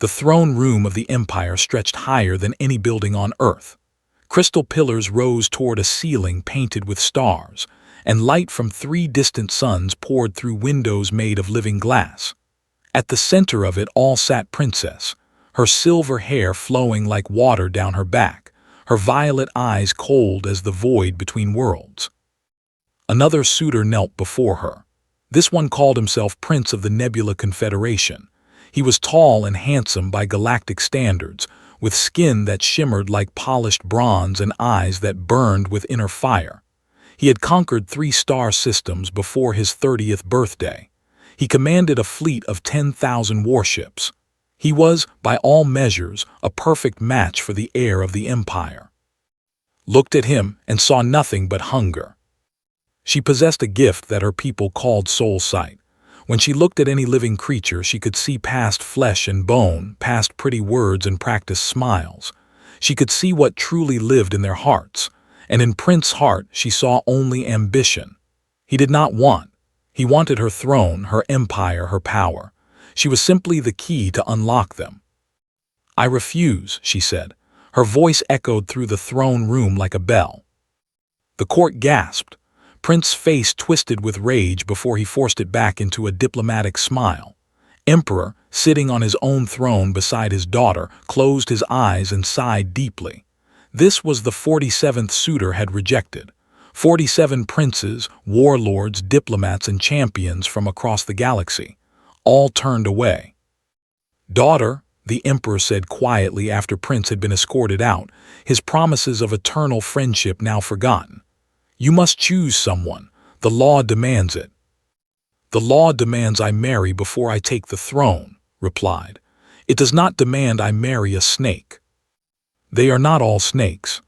The throne room of the Empire stretched higher than any building on Earth. Crystal pillars rose toward a ceiling painted with stars, and light from 3 distant suns poured through windows made of living glass. At the center of it all sat Princess, her silver hair flowing like water down her back, her violet eyes cold as the void between worlds. Another suitor knelt before her. This one called himself Prince of the Nebula Confederation. He was tall and handsome by galactic standards, with skin that shimmered like polished bronze and eyes that burned with inner fire. He had conquered 3 star systems before his 30th birthday. He commanded a fleet of 10,000 warships. He was, by all measures, a perfect match for the heir of the Empire. Looked at him and saw nothing but hunger. She possessed a gift that her people called soul sight. When she looked at any living creature, she could see past flesh and bone, past pretty words and practiced smiles. She could see what truly lived in their hearts, and in Prince's heart she saw only ambition. He did not want. He wanted her throne, her empire, her power. She was simply the key to unlock them. "I refuse," she said. Her voice echoed through the throne room like a bell. The court gasped. Prince's face twisted with rage before he forced it back into a diplomatic smile. Emperor, sitting on his own throne beside his daughter, closed his eyes and sighed deeply. This was the 47th suitor had rejected. 47 princes, warlords, diplomats, and champions from across the galaxy, all turned away. "Daughter," the Emperor said quietly after Prince had been escorted out, his promises of eternal friendship now forgotten. "You must choose someone. The law demands it." "The law demands I marry before I take the throne," replied. "It does not demand I marry a snake." "They are not all snakes.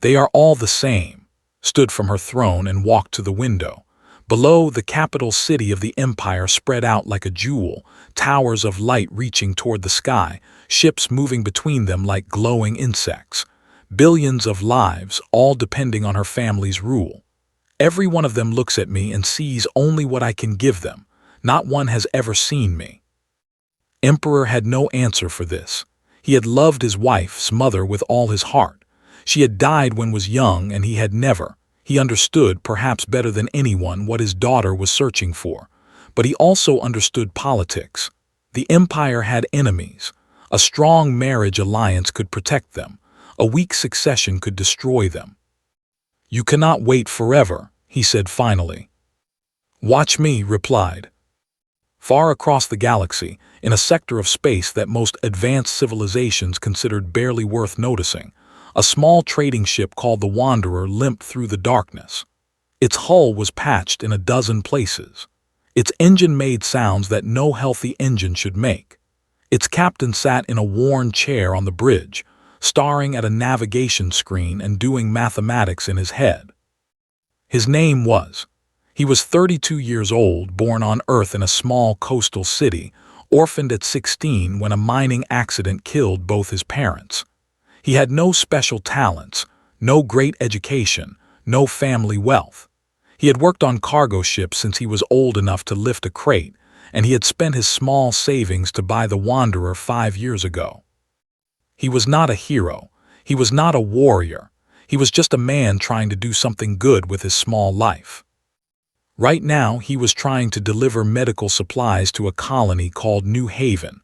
They are all the same," stood from her throne and walked to the window. Below, the capital city of the Empire spread out like a jewel, towers of light reaching toward the sky, ships moving between them like glowing insects. Billions of lives, all depending on her family's rule. Every one of them looks at me and sees only what I can give them. Not one has ever seen me. Emperor had no answer for this. He had loved his wife's mother with all his heart. She had died when was young, and he had never. He understood, perhaps better than anyone, what his daughter was searching for. But he also understood politics. The Empire had enemies. A strong marriage alliance could protect them. A weak succession could destroy them. "You cannot wait forever," he said finally. "Watch me," replied. Far across the galaxy, in a sector of space that most advanced civilizations considered barely worth noticing, a small trading ship called the Wanderer limped through the darkness. Its hull was patched in a dozen places. Its engine made sounds that no healthy engine should make. Its captain sat in a worn chair on the bridge, staring at a navigation screen and doing mathematics in his head. His name was. He was 32 years old, born on Earth in a small coastal city, orphaned at 16 when a mining accident killed both his parents. He had no special talents, no great education, no family wealth. He had worked on cargo ships since he was old enough to lift a crate, and he had spent his small savings to buy the Wanderer 5 years ago. He was not a hero. He was not a warrior. He was just a man trying to do something good with his small life. Right now, he was trying to deliver medical supplies to a colony called New Haven.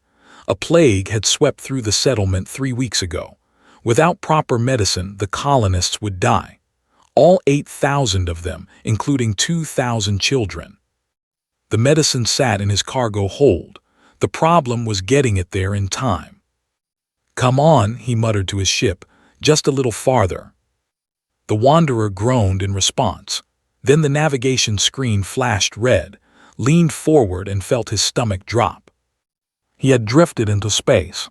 A plague had swept through the settlement 3 weeks ago. Without proper medicine, the colonists would die. All 8,000 of them, including 2,000 children. The medicine sat in his cargo hold. The problem was getting it there in time. "Come on," he muttered to his ship, "just a little farther." The Wanderer groaned in response. Then the navigation screen flashed red, leaned forward and felt his stomach drop. He had drifted into space.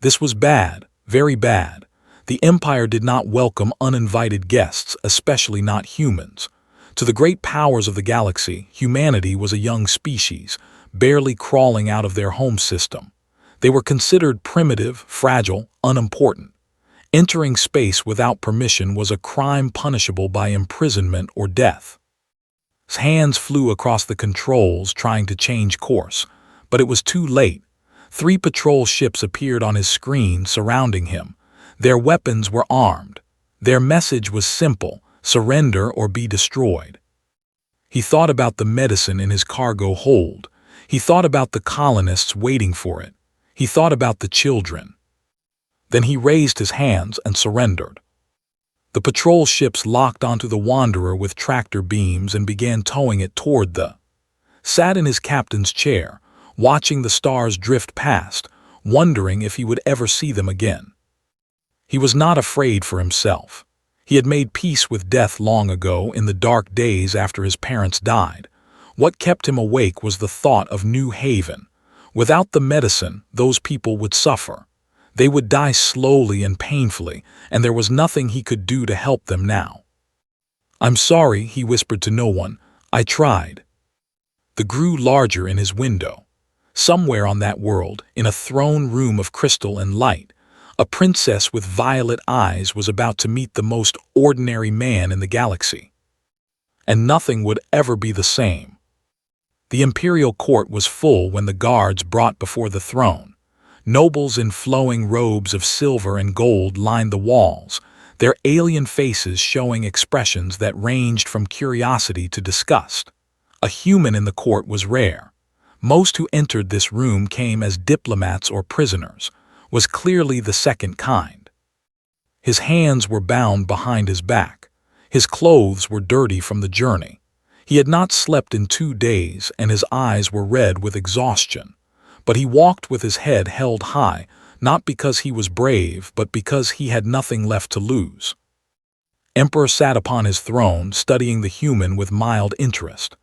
This was bad, very bad. The Empire did not welcome uninvited guests, especially not humans. To the great powers of the galaxy, humanity was a young species, barely crawling out of their home system. They were considered primitive, fragile, unimportant. Entering space without permission was a crime punishable by imprisonment or death. His hands flew across the controls trying to change course, but it was too late. 3 patrol ships appeared on his screen surrounding him. Their weapons were armed. Their message was simple: surrender or be destroyed. He thought about the medicine in his cargo hold. He thought about the colonists waiting for it. He thought about the children. Then he raised his hands and surrendered. The patrol ships locked onto the Wanderer with tractor beams and began towing it toward the sat in his captain's chair, watching the stars drift past, wondering if he would ever see them again. He was not afraid for himself. He had made peace with death long ago in the dark days after his parents died. What kept him awake was the thought of New Haven. Without the medicine, those people would suffer. They would die slowly and painfully, and there was nothing he could do to help them now. "I'm sorry," he whispered to no one. "I tried." The grew larger in his window. Somewhere on that world, in a throne room of crystal and light, a princess with violet eyes was about to meet the most ordinary man in the galaxy. And nothing would ever be the same. The imperial court was full when the guards brought before the throne. Nobles in flowing robes of silver and gold lined the walls, their alien faces showing expressions that ranged from curiosity to disgust. A human in the court was rare. Most who entered this room came as diplomats or prisoners, was clearly the second kind. His hands were bound behind his back. His clothes were dirty from the journey. He had not slept in 2 days, and his eyes were red with exhaustion. But he walked with his head held high, not because he was brave, but because he had nothing left to lose. Emperor sat upon his throne, studying the human with mild interest.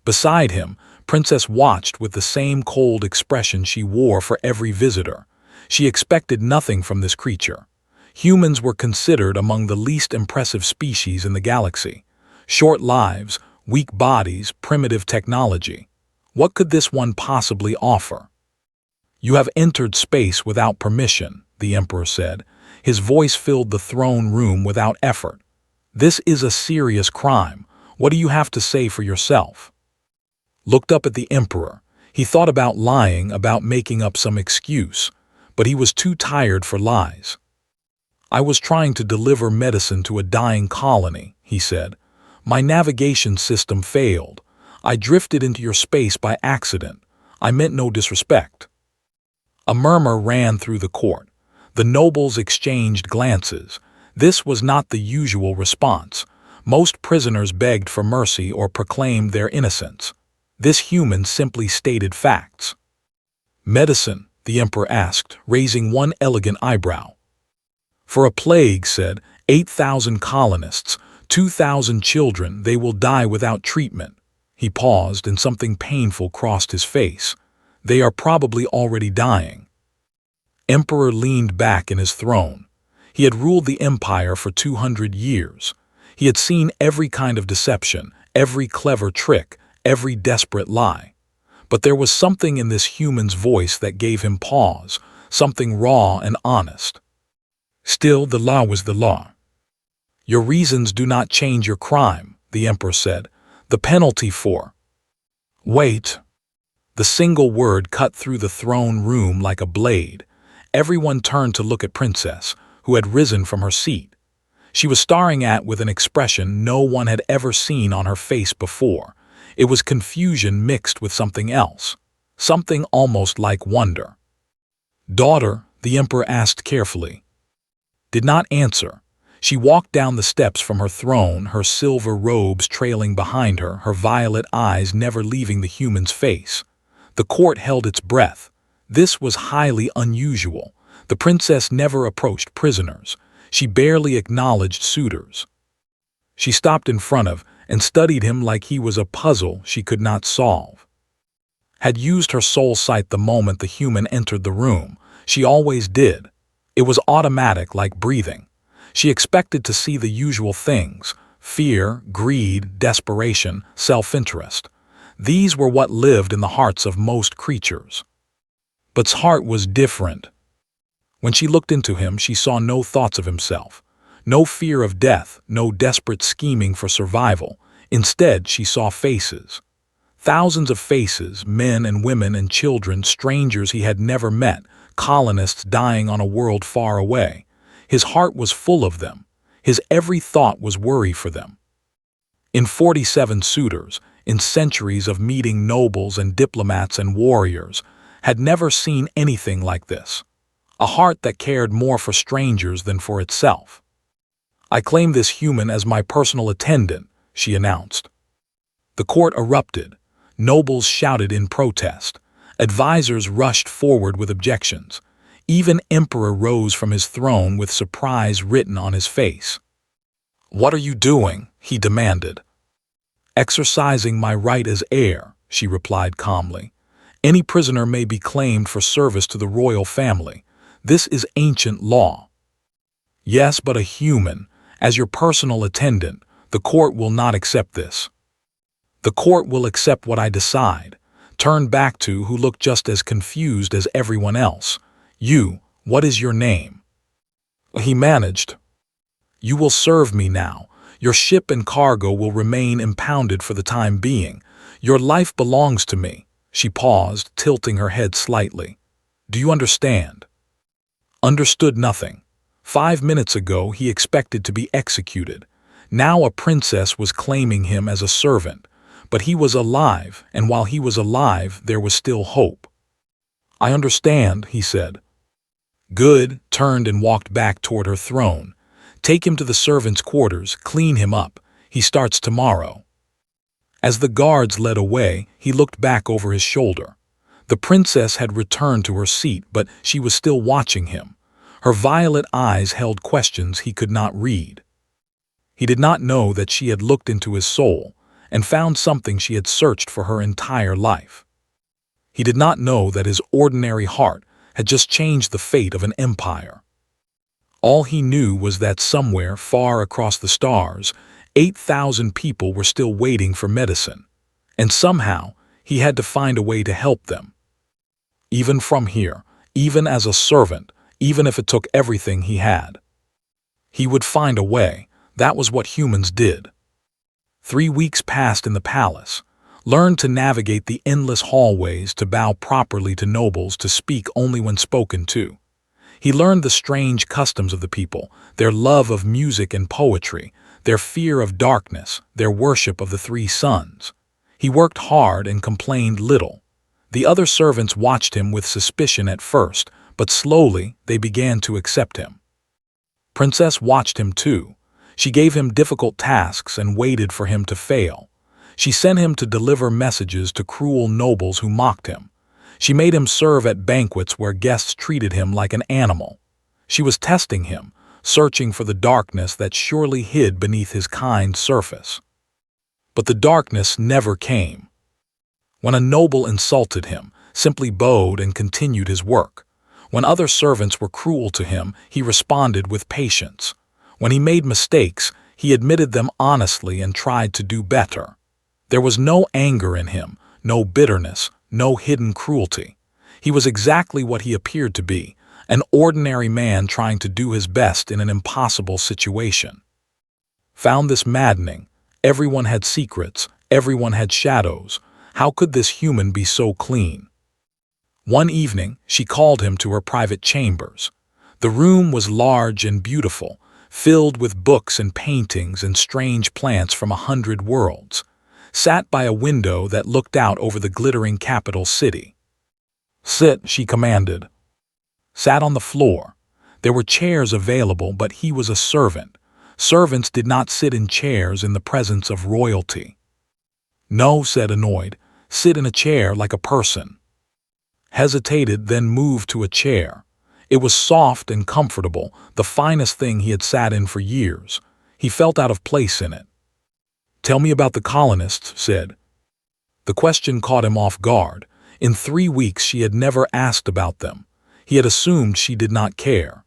Beside him, Princess watched with the same cold expression she wore for every visitor. She expected nothing from this creature. Humans were considered among the least impressive species in the galaxy. Short lives, weak bodies, primitive technology. What could this one possibly offer? "You have entered space without permission," the Emperor said. His voice filled the throne room without effort. "This is a serious crime. What do you have to say for yourself?" Looked up at the Emperor. He thought about lying, about making up some excuse, but he was too tired for lies. "I was trying to deliver medicine to a dying colony," he said. "My navigation system failed. I drifted into your space by accident. I meant no disrespect." A murmur ran through the court. The nobles exchanged glances. This was not the usual response. Most prisoners begged for mercy or proclaimed their innocence. This human simply stated facts. "Medicine?" the Emperor asked, raising one elegant eyebrow. "For a plague," said, 8,000 colonists, 2,000 children, they will die without treatment." He paused and something painful crossed his face. "They are probably already dying." Emperor leaned back in his throne. He had ruled the empire for 200 years. He had seen every kind of deception, every clever trick, every desperate lie. But there was something in this human's voice that gave him pause, something raw and honest. Still, the law was the law. "Your reasons do not change your crime," the Emperor said. "The penalty for—" "Wait." The single word cut through the throne room like a blade. Everyone turned to look at Princess, who had risen from her seat. She was staring with an expression no one had ever seen on her face before. It was confusion mixed with something else, something almost like wonder. "Daughter?" the Emperor asked carefully. Did not answer. She walked down the steps from her throne, her silver robes trailing behind her, her violet eyes never leaving the human's face. The court held its breath. This was highly unusual. The princess never approached prisoners. She barely acknowledged suitors. She stopped in front of and studied him like he was a puzzle she could not solve. Had used her soul sight the moment the human entered the room. She always did. It was automatic, like breathing. She expected to see the usual things: fear, greed, desperation, self-interest. These were what lived in the hearts of most creatures. But's heart was different. When she looked into him, she saw no thoughts of himself. No fear of death, no desperate scheming for survival. Instead, she saw faces. Thousands of faces, men and women and children, strangers he had never met, colonists dying on a world far away. His heart was full of them. His every thought was worry for them. In 47 Suitors, in centuries of meeting nobles and diplomats and warriors, had never seen anything like this. A heart that cared more for strangers than for itself. "I claim this human as my personal attendant," she announced. The court erupted. Nobles shouted in protest. Advisors rushed forward with objections. Even Emperor rose from his throne with surprise written on his face. "What are you doing?" he demanded. "Exercising my right as heir," she replied calmly. "Any prisoner may be claimed for service to the royal family. This is ancient law." "Yes, but a human, as your personal attendant, the court will not accept this." "The court will accept what I decide," turned back to who looked just as confused as everyone else. "You, what is your name?" He managed. "You will serve me now. Your ship and cargo will remain impounded for the time being. Your life belongs to me." She paused, tilting her head slightly. "Do you understand?" Understood nothing. 5 minutes ago he expected to be executed. Now a princess was claiming him as a servant. But he was alive, and while he was alive, there was still hope. "I understand," he said. "Good," turned and walked back toward her throne. "Take him to the servants' quarters, clean him up. He starts tomorrow." As the guards led away, he looked back over his shoulder. The princess had returned to her seat, but she was still watching him. Her violet eyes held questions he could not read. He did not know that she had looked into his soul and found something she had searched for her entire life. He did not know that his ordinary heart had just changed the fate of an empire. All he knew was that somewhere far across the stars, 8,000 people were still waiting for medicine, and somehow he had to find a way to help them. Even from here, even as a servant, even if it took everything he had. He would find a way. That was what humans did. 3 weeks passed in the palace. Learned to navigate the endless hallways, to bow properly to nobles, to speak only when spoken to. He learned the strange customs of the people, their love of music and poetry, their fear of darkness, their worship of the 3 suns. He worked hard and complained little. The other servants watched him with suspicion at first, but slowly they began to accept him. Princess watched him too. She gave him difficult tasks and waited for him to fail. She sent him to deliver messages to cruel nobles who mocked him. She made him serve at banquets where guests treated him like an animal. She was testing him, searching for the darkness that surely hid beneath his kind surface. But the darkness never came. When a noble insulted him, simply bowed and continued his work. When other servants were cruel to him, he responded with patience. When he made mistakes, he admitted them honestly and tried to do better. There was no anger in him, no bitterness, no hidden cruelty. He was exactly what he appeared to be, an ordinary man trying to do his best in an impossible situation. Found this maddening. Everyone had secrets, everyone had shadows. How could this human be so clean? One evening, she called him to her private chambers. The room was large and beautiful, filled with books and paintings and strange plants from 100 worlds. Sat by a window that looked out over the glittering capital city. "Sit," she commanded. Sat on the floor. There were chairs available, but he was a servant. Servants did not sit in chairs in the presence of royalty. "No," said annoyed. "Sit in a chair like a person." Hesitated, then moved to a chair. It was soft and comfortable, the finest thing he had sat in for years. He felt out of place in it. "Tell me about the colonists," said. The question caught him off guard. In 3 weeks she had never asked about them. He had assumed she did not care.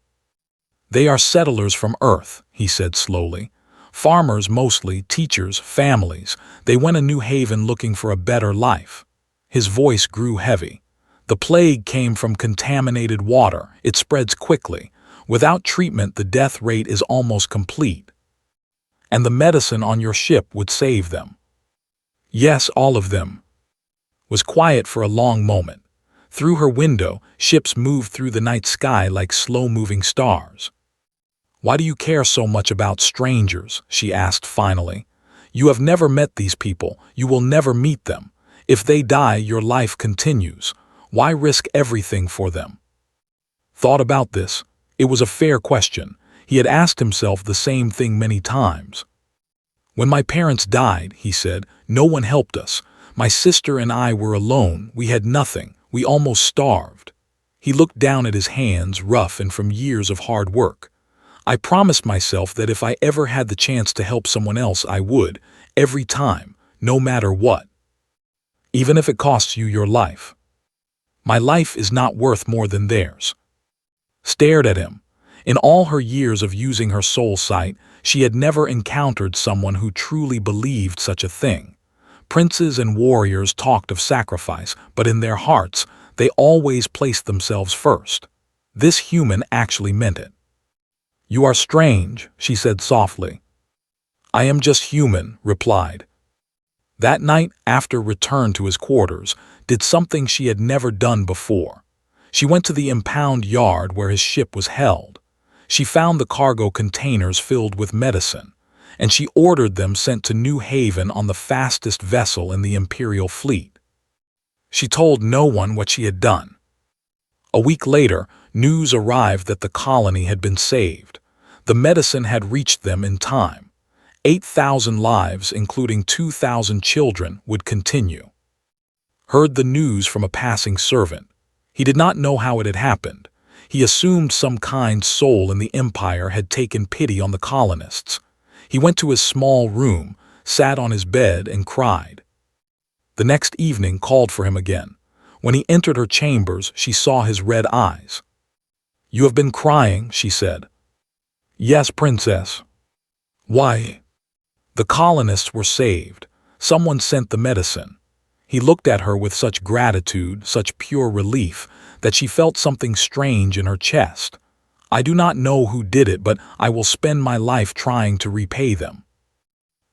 "They are settlers from Earth," he said slowly. "Farmers mostly, teachers, families. They went a new haven looking for a better life." His voice grew heavy. "The plague came from contaminated water. It spreads quickly. Without treatment, the death rate is almost complete. And the medicine on your ship would save them." "Yes, all of them." was quiet for a long moment. Through her window, ships moved through the night sky like slow-moving stars. "Why do you care so much about strangers?" she asked finally. "You have never met these people. You will never meet them. If they die, your life continues. Why risk everything for them?" Thought about this. It was a fair question. He had asked himself the same thing many times. "When my parents died," he said, "no one helped us. My sister and I were alone. We had nothing. We almost starved." He looked down at his hands, rough and from years of hard work. "I promised myself that if I ever had the chance to help someone else, I would, every time, no matter what. Even if it costs you your life. My life is not worth more than theirs." Stared at him. In all her years of using her soul sight, she had never encountered someone who truly believed such a thing. Princes and warriors talked of sacrifice, but in their hearts, they always placed themselves first. This human actually meant it. "You are strange," she said softly. "I am just human," replied. That night, after return to his quarters, did something she had never done before. She went to the impound yard where his ship was held. She found the cargo containers filled with medicine, and she ordered them sent to New Haven on the fastest vessel in the Imperial fleet. She told no one what she had done. A week later, news arrived that the colony had been saved. The medicine had reached them in time. 8,000 lives, including 2,000 children, would continue. Heard the news from a passing servant. He did not know how it had happened. He assumed some kind soul in the Empire had taken pity on the colonists. He went to his small room, sat on his bed, and cried. The next evening called for him again. When he entered her chambers, she saw his red eyes. "You have been crying," she said. "Yes, Princess." "Why?" "The colonists were saved. Someone sent the medicine." He looked at her with such gratitude, such pure relief, that she felt something strange in her chest. "I do not know who did it, but I will spend my life trying to repay them."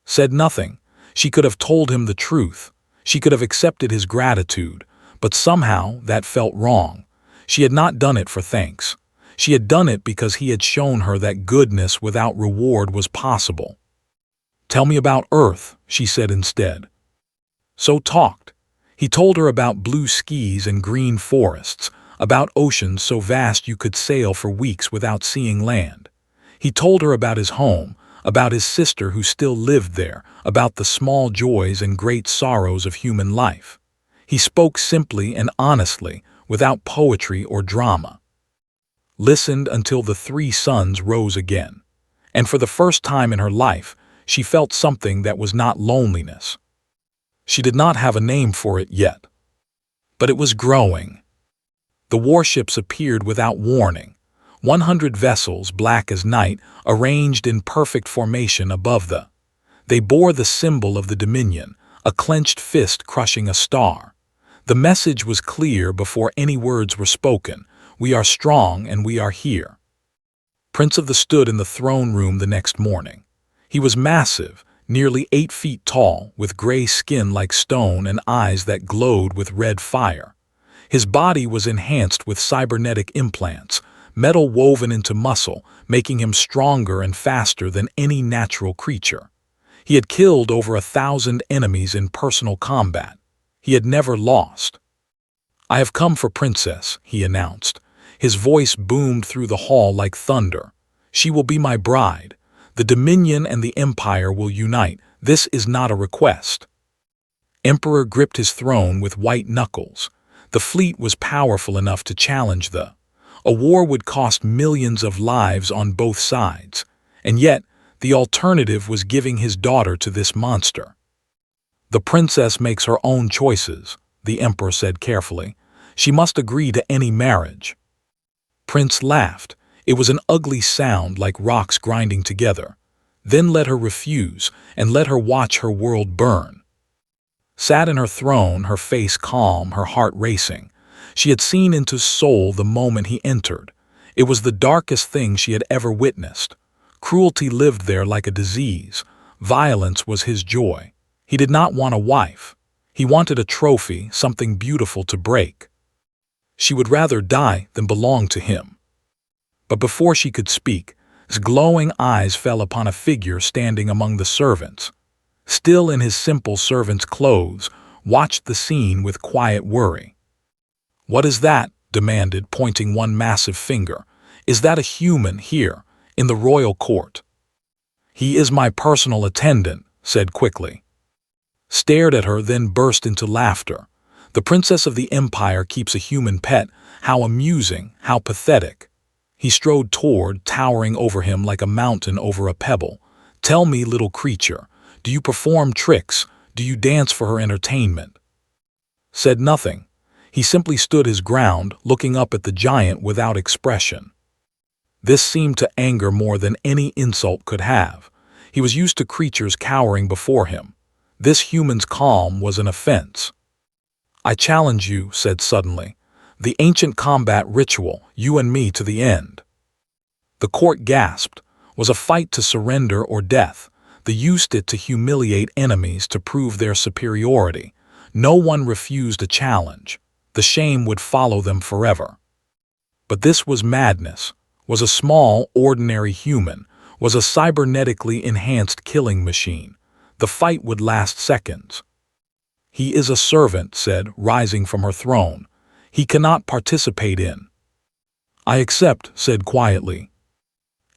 Said nothing. She could have told him the truth. She could have accepted his gratitude, but somehow that felt wrong. She had not done it for thanks. She had done it because he had shown her that goodness without reward was possible. "Tell me about Earth," she said instead. So talked. He told her about blue skies and green forests, about oceans so vast you could sail for weeks without seeing land. He told her about his home, about his sister who still lived there, about the small joys and great sorrows of human life. He spoke simply and honestly, without poetry or drama. Listened until the three suns rose again. And for the first time in her life, she felt something that was not loneliness. She did not have a name for it yet. But it was growing. The warships appeared without warning. 100 vessels, black as night, arranged in perfect formation above the. They bore the symbol of the Dominion, a clenched fist crushing a star. The message was clear before any words were spoken. "We are strong and we are here." Prince of the stood in the throne room the next morning. He was massive, nearly 8 feet tall, with gray skin like stone and eyes that glowed with red fire. His body was enhanced with cybernetic implants, metal woven into muscle, making him stronger and faster than any natural creature. He had killed over 1,000 enemies in personal combat. He had never lost. "I have come for Princess," he announced. His voice boomed through the hall like thunder. "She will be my bride. The Dominion and the Empire will unite. This is not a request." Emperor gripped his throne with white knuckles. The fleet was powerful enough to challenge the. A war would cost millions of lives on both sides. And yet, the alternative was giving his daughter to this monster. "The princess makes her own choices," the emperor said carefully. "She must agree to any marriage." Prince laughed. It was an ugly sound like rocks grinding together. "Then let her refuse, and let her watch her world burn." Sat in her throne, her face calm, her heart racing. She had seen into his soul the moment he entered. It was the darkest thing she had ever witnessed. Cruelty lived there like a disease. Violence was his joy. He did not want a wife. He wanted a trophy, something beautiful to break. She would rather die than belong to him. But before she could speak, his glowing eyes fell upon a figure standing among the servants. Still in his simple servant's clothes, watched the scene with quiet worry. "What is that?" demanded, pointing one massive finger. "Is that a human here, in the royal court?" "He is my personal attendant," said quickly. Stared at her, then burst into laughter. "The princess of the empire keeps a human pet. How amusing, how pathetic." He strode toward, towering over him like a mountain over a pebble. "Tell me, little creature, do you perform tricks? Do you dance for her entertainment?" Said nothing. He simply stood his ground, looking up at the giant without expression. This seemed to anger more than any insult could have. He was used to creatures cowering before him. This human's calm was an offense. "I challenge you," said suddenly. "The ancient combat ritual, you and me to the end." The court gasped. Was a fight to surrender or death. They used it to humiliate enemies, to prove their superiority. No one refused a challenge. The shame would follow them forever. But this was madness. Was a small, ordinary human. Was a cybernetically enhanced killing machine. The fight would last seconds. "He is a servant," said, rising from her throne. "He cannot participate in." "I accept," said quietly.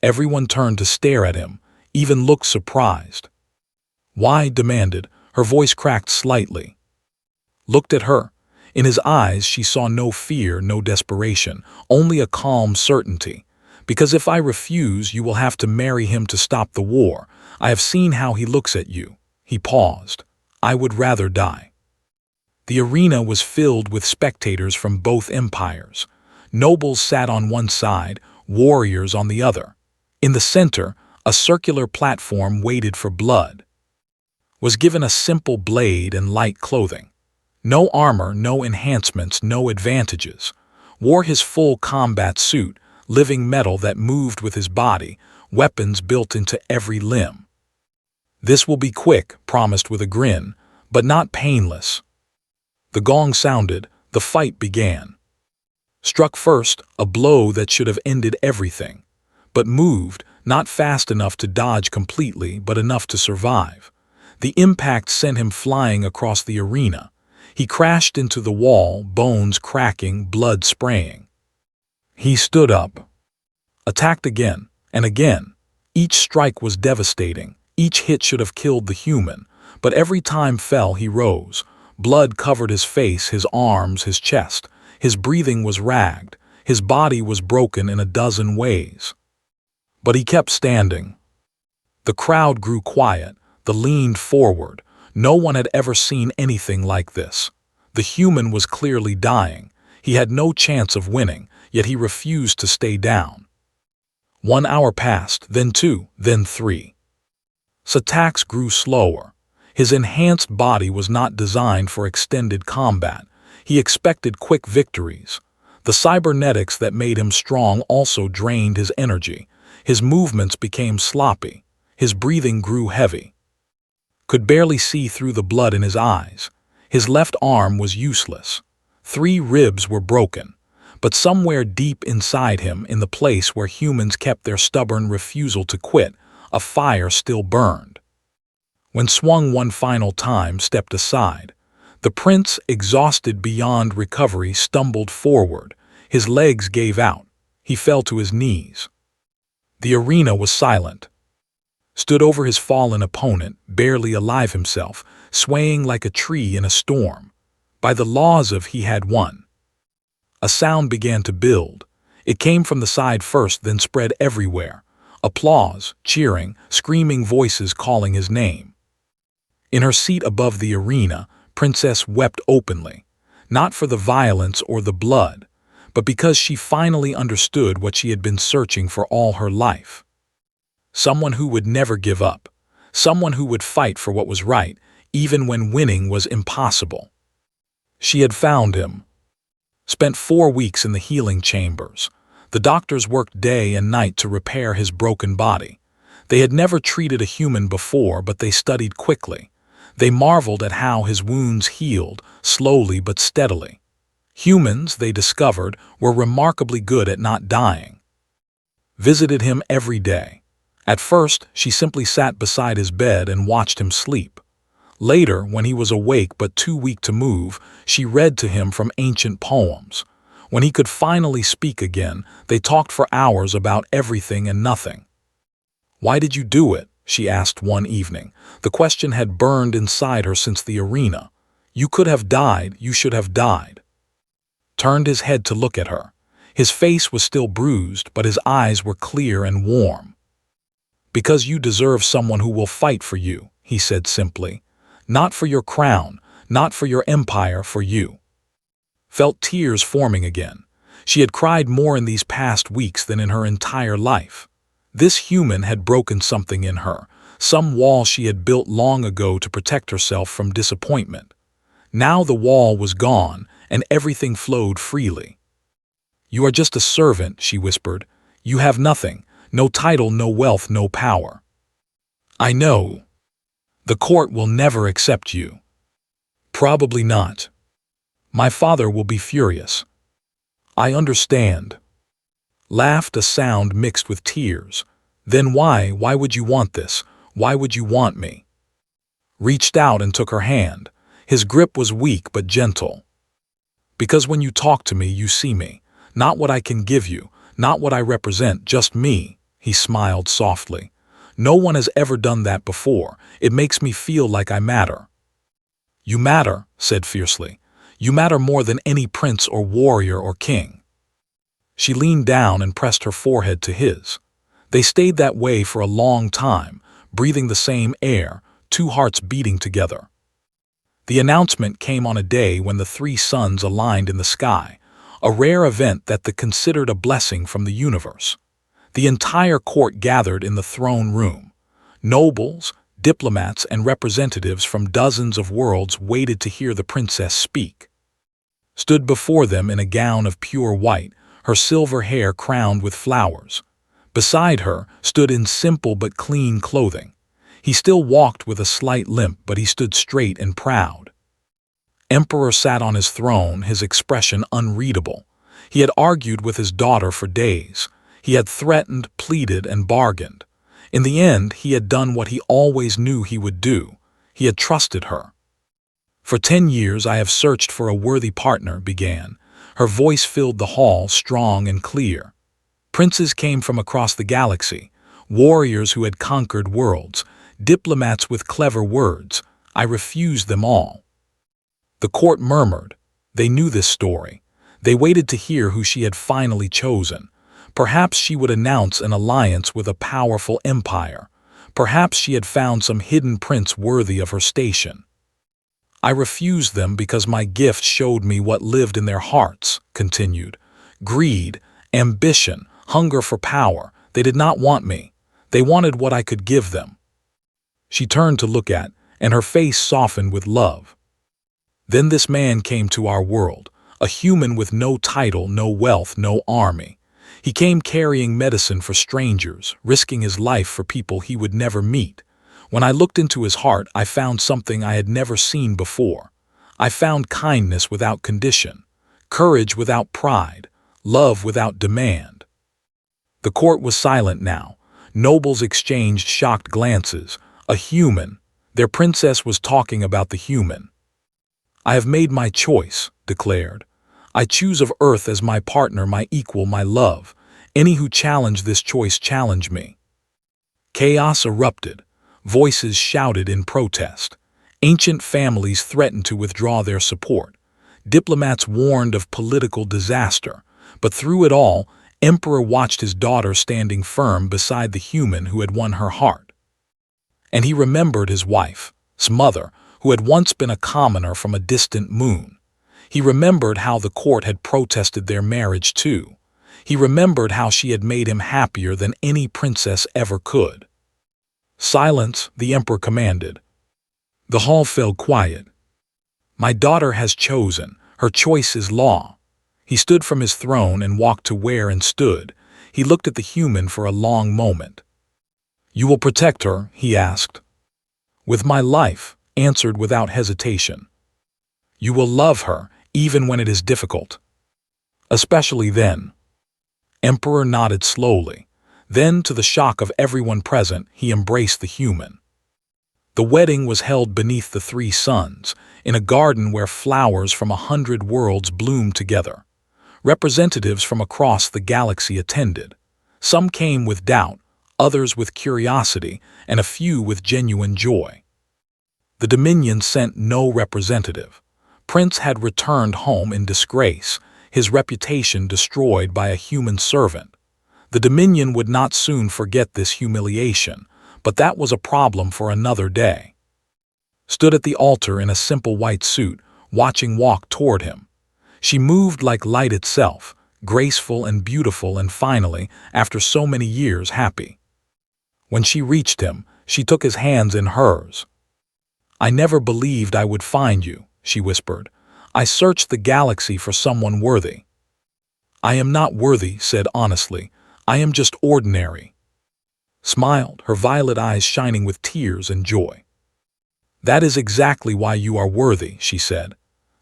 Everyone turned to stare at him, even looked surprised. "Why?" demanded. Her voice cracked slightly. Looked at her. In his eyes she saw no fear, no desperation, only a calm certainty. "Because if I refuse, you will have to marry him to stop the war. I have seen how he looks at you." He paused. "I would rather die." The arena was filled with spectators from both empires. Nobles sat on one side, warriors on the other. In the center, a circular platform waited for blood. Was given a simple blade and light clothing. No armor, no enhancements, no advantages. Wore his full combat suit, living metal that moved with his body, weapons built into every limb. "This will be quick," promised with a grin, "but not painless." The gong sounded, the fight began. Struck first, a blow that should have ended everything, but moved, not fast enough to dodge completely, but enough to survive. The impact sent him flying across the arena. He crashed into the wall, bones cracking, blood spraying. He stood up. Attacked again, and again. Each strike was devastating. Each hit should have killed the human, but every time fell he rose. Blood covered his face, his arms, his chest. His breathing was ragged. His body was broken in a dozen ways. But he kept standing. The crowd grew quiet. They leaned forward. No one had ever seen anything like this. The human was clearly dying. He had no chance of winning, yet he refused to stay down. 1 hour passed, then 2, then 3. His attacks grew slower. His enhanced body was not designed for extended combat. He expected quick victories. The cybernetics that made him strong also drained his energy. His movements became sloppy. His breathing grew heavy. Could barely see through the blood in his eyes. His left arm was useless. 3 ribs were broken. But somewhere deep inside him, in the place where humans kept their stubborn refusal to quit, a fire still burned. When swung one final time, stepped aside. The prince, exhausted beyond recovery, stumbled forward. His legs gave out. He fell to his knees. The arena was silent. Stood over his fallen opponent, barely alive himself, swaying like a tree in a storm. By the laws of he had won. A sound began to build. It came from the side first, then spread everywhere. Applause, cheering, screaming voices calling his name. In her seat above the arena, Princess wept openly, not for the violence or the blood, but because she finally understood what she had been searching for all her life. Someone who would never give up. Someone who would fight for what was right, even when winning was impossible. She had found him. Spent 4 weeks in the healing chambers. The doctors worked day and night to repair his broken body. They had never treated a human before, but they studied quickly. They marveled at how his wounds healed, slowly but steadily. Humans, they discovered, were remarkably good at not dying. Visited him every day. At first, she simply sat beside his bed and watched him sleep. Later, when he was awake but too weak to move, she read to him from ancient poems. When he could finally speak again, they talked for hours about everything and nothing. "Why did you do it?" she asked one evening. The question had burned inside her since the arena. "You could have died, you should have died." Turned his head to look at her. His face was still bruised, but his eyes were clear and warm. "Because you deserve someone who will fight for you," he said simply. "Not for your crown, not for your empire, for you." Felt tears forming again. She had cried more in these past weeks than in her entire life. This human had broken something in her, some wall she had built long ago to protect herself from disappointment. Now the wall was gone, and everything flowed freely. "You are just a servant," she whispered. "You have nothing, no title, no wealth, no power." "I know. The court will never accept you." "Probably not. My father will be furious." "I understand." Laughed, a sound mixed with tears. "Then why would you want this? Why would you want me?" Reached out and took her hand. His grip was weak but gentle. "Because when you talk to me, you see me. Not what I can give you, not what I represent, just me." He smiled softly. "No one has ever done that before. It makes me feel like I matter." "You matter," said fiercely. "You matter more than any prince or warrior or king." She leaned down and pressed her forehead to his. They stayed that way for a long time, breathing the same air, two hearts beating together. The announcement came on a day when the three suns aligned in the sky, a rare event that they considered a blessing from the universe. The entire court gathered in the throne room. Nobles, diplomats, and representatives from dozens of worlds waited to hear the princess speak. Stood before them in a gown of pure white, her silver hair crowned with flowers. Beside her stood in simple but clean clothing. He still walked with a slight limp, but he stood straight and proud. Emperor sat on his throne, his expression unreadable. He had argued with his daughter for days. He had threatened, pleaded, and bargained. In the end, he had done what he always knew he would do. He had trusted her. "For 10 years I have searched for a worthy partner," began. Her voice filled the hall, strong and clear. Princes came from across the galaxy, warriors who had conquered worlds, diplomats with clever words. I refused them all. The court murmured. They knew this story. They waited to hear who she had finally chosen. Perhaps she would announce an alliance with a powerful empire. Perhaps she had found some hidden prince worthy of her station. "I refused them because my gift showed me what lived in their hearts," continued. "Greed, ambition, hunger for power. They did not want me. They wanted what I could give them." She turned to look at, and her face softened with love. "Then this man came to our world, a human with no title, no wealth, no army. He came carrying medicine for strangers, risking his life for people he would never meet. When I looked into his heart, I found something I had never seen before. I found kindness without condition, courage without pride, love without demand." The court was silent now. Nobles exchanged shocked glances. A human. Their princess was talking about the human. "I have made my choice," declared. "I choose of Earth as my partner, my equal, my love. Any who challenge this choice challenge me." Chaos erupted. Voices shouted in protest. Ancient families threatened to withdraw their support. Diplomats warned of political disaster. But through it all, Emperor watched his daughter standing firm beside the human who had won her heart. And he remembered his wife, his mother, who had once been a commoner from a distant moon. He remembered how the court had protested their marriage too. He remembered how she had made him happier than any princess ever could. "Silence," the emperor commanded. The hall fell quiet. "My daughter has chosen. Her choice is law." He stood from his throne and walked to where and stood. He looked at the human for a long moment. "You will protect her?" he asked. "With my life," answered without hesitation. You will love her, even when it is difficult. Especially then. Emperor nodded slowly. Then, to the shock of everyone present, he embraced the human. The wedding was held beneath the three suns, in a garden where flowers from 100 worlds bloomed together. Representatives from across the galaxy attended. Some came with doubt, others with curiosity, and a few with genuine joy. The Dominion sent no representative. Prince had returned home in disgrace, his reputation destroyed by a human servant. The Dominion would not soon forget this humiliation, but that was a problem for another day. Stood at the altar in a simple white suit, watching walk toward him. She moved like light itself, graceful and beautiful and finally, after so many years, happy. When she reached him, she took his hands in hers. I never believed I would find you, she whispered. I searched the galaxy for someone worthy. I am not worthy, said honestly. I am just ordinary. Smiled, her violet eyes shining with tears and joy. That is exactly why you are worthy, she said.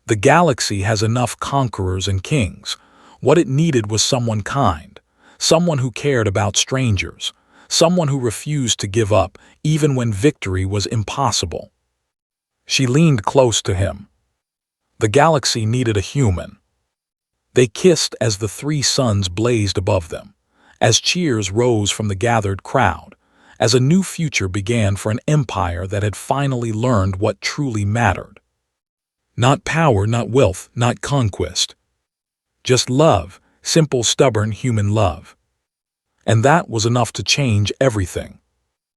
The galaxy has enough conquerors and kings. What it needed was someone kind, someone who cared about strangers, someone who refused to give up even when victory was impossible. She leaned close to him. The galaxy needed a human. They kissed as the three suns blazed above them, as cheers rose from the gathered crowd, as a new future began for an empire that had finally learned what truly mattered. Not power, not wealth, not conquest. Just love, simple, stubborn human love. And that was enough to change everything.